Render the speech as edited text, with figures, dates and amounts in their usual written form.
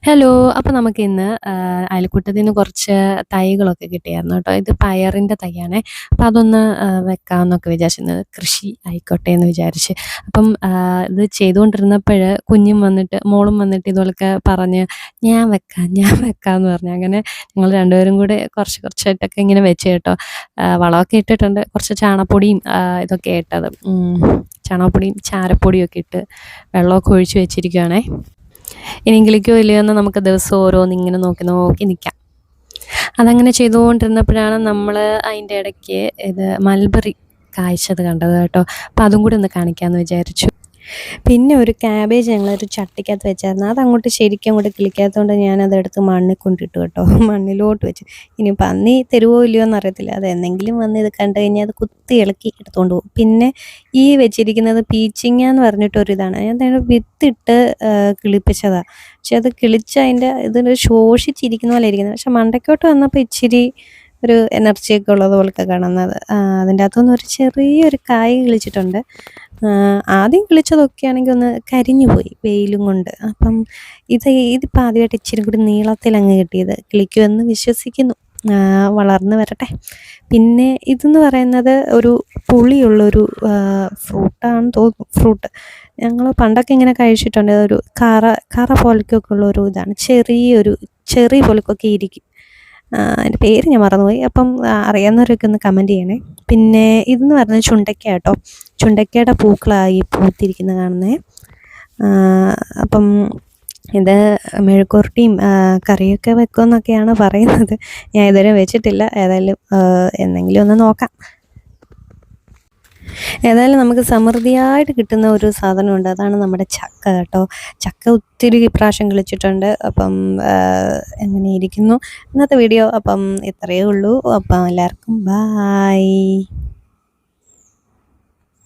Hello. അപ്പോൾ നമുക്കിന്ന് അയൽക്കൂട്ടത്തിൽ നിന്ന് കുറച്ച് തൈകളൊക്കെ കിട്ടിയായിരുന്നു കേട്ടോ. ഇത് പയറിൻ്റെ തൈയാണേ. അപ്പോൾ അതൊന്ന് വെക്കാമെന്നൊക്കെ വിചാരിച്ചിരുന്നത്. കൃഷി ആയിക്കോട്ടെ എന്ന് വിചാരിച്ച്. അപ്പം ഇത് ചെയ്തുകൊണ്ടിരുന്നപ്പോൾ മോളും വന്നിട്ട് ഇതുപോലൊക്കെ പറഞ്ഞ് ഞാൻ വെക്കാം, ഞാൻ വെക്കാമെന്ന് പറഞ്ഞു. അങ്ങനെ ഞങ്ങൾ രണ്ടുപേരും കൂടെ കുറച്ച് കുറച്ചായിട്ടൊക്കെ ഇങ്ങനെ വെച്ച് കേട്ടോ. വളമൊക്കെ ഇട്ടിട്ടുണ്ട്. കുറച്ച് ചാണകപ്പൊടിയും ഇതൊക്കെ ഇട്ടത്. ചാണകപ്പൊടിയും ചാരപ്പൊടിയൊക്കെ ഇട്ട് വെള്ളമൊക്കെ ഒഴിച്ച് വെച്ചിരിക്കുകയാണേ. ഇനിയും കിളിക്കോ ഇല്ലയോ എന്ന് നമുക്ക് ദിവസം ഓരോന്നിങ്ങനെ നോക്കി നോക്കി നിൽക്കാം. അതങ്ങനെ ചെയ്തുകൊണ്ടിരുന്നപ്പോഴാണ് നമ്മൾ അതിൻ്റെ ഇടയ്ക്ക് ഇത് മൽബറി കായ്ച്ചത് കണ്ടത് കേട്ടോ. അപ്പോൾ അതും കൂടി ഒന്ന് കാണിക്കാമെന്ന് വിചാരിച്ചു. പിന്നെ ഒരു ക്യാബേജ് ഞങ്ങളൊരു ചട്ടിക്കകത്ത് വെച്ചായിരുന്നു. അതങ്ങോട്ട് ശരിക്കും അങ്ങോട്ട് കിളിക്കാത്തതുകൊണ്ട് ഞാനതെടുത്ത് മണ്ണിൽ കൊണ്ടിട്ടു കേട്ടോ. മണ്ണിലോട്ട് വെച്ചു. ഇനി പന്നി തരുവോ ഇല്ലയോ എന്നറിയത്തില്ല. അത് എന്തെങ്കിലും വന്ന് ഇത് കണ്ടു കഴിഞ്ഞാൽ അത് കുത്തി ഇളക്കി എടുത്തുകൊണ്ട് പോകും. പിന്നെ ഈ വെച്ചിരിക്കുന്നത് പീച്ചിങ്ങ എന്ന് പറഞ്ഞിട്ടൊരിതാണ്. ഞാൻ വിത്തിട്ട് കിളിപ്പിച്ചതാണ്. പക്ഷെ അത് കിളിച്ച് അതിൻ്റെ ഇതിൽ ശോഷിച്ചിരിക്കുന്ന പോലെ ഇരിക്കുന്നത്. പക്ഷെ മണ്ടയ്ക്കോട്ട് വന്നപ്പോൾ ഇച്ചിരി ഒരു എനർജിയൊക്കെ ഉള്ളതുപോലൊക്കെ കാണുന്നത്. അതിൻ്റെ അകത്തുനിന്ന് ഒരു ചെറിയൊരു കായ് കിളിച്ചിട്ടുണ്ട്. ആദ്യം കിളിച്ചതൊക്കെ ആണെങ്കിൽ ഒന്ന് കരിഞ്ഞു പോയി വെയിലും കൊണ്ട്. അപ്പം ഇതിപ്പോൾ ആദ്യമായിട്ട് ഇച്ചിരി കൂടി നീളത്തിലങ്ങ് കിട്ടിയത്. കിളിക്കുമെന്ന് വിശ്വസിക്കുന്നു. വളർന്ന് വരട്ടെ. പിന്നെ ഇതെന്ന് പറയുന്നത് ഒരു പുളിയുള്ളൊരു ഫ്രൂട്ടാണെന്ന് തോന്നുന്നു. ഫ്രൂട്ട് ഞങ്ങൾ പണ്ടൊക്കെ ഇങ്ങനെ കഴിച്ചിട്ടുണ്ട്. ഒരു കറ പോലൊക്കെ ഉള്ളൊരു ഇതാണ്. ചെറിയൊരു ചെറി പോലൊക്കെ ഇരിക്കും. അതിൻ്റെ പേര് ഞാൻ മറന്നുപോയി. അപ്പം അറിയാവുന്നവരൊക്കെ ഒന്ന് കമൻറ്റ് ചെയ്യണേ. പിന്നെ ഇതെന്ന് പറഞ്ഞാൽ ചുണ്ടയ്ക്ക കേട്ടോ. ചുണ്ടയ്ക്കയുടെ പൂക്കളായി പൂത്തിരിക്കുന്നത് കാണുന്നത്. അപ്പം ഇത് മെഴുക്കുവരട്ടിയും കറിയൊക്കെ വെക്കുമെന്നൊക്കെയാണ് പറയുന്നത്. ഞാൻ ഇതുവരെ വെച്ചിട്ടില്ല. ഏതായാലും എന്തെങ്കിലും ഒന്ന് നോക്കാം. ഏതായാലും നമുക്ക് സമൃദ്ധിയായിട്ട് കിട്ടുന്ന ഒരു സാധനമുണ്ട്. അതാണ് നമ്മുടെ ചക്ക കേട്ടോ. ചക്ക ഒത്തിരി ഇപ്രാവശ്യം കിളിച്ചിട്ടുണ്ട്. അപ്പം എങ്ങനെ ഇരിക്കുന്നു ഇന്നത്തെ വീഡിയോ? അപ്പം ഇത്രയേ ഉള്ളൂ. അപ്പം എല്ലാവർക്കും ബായ്.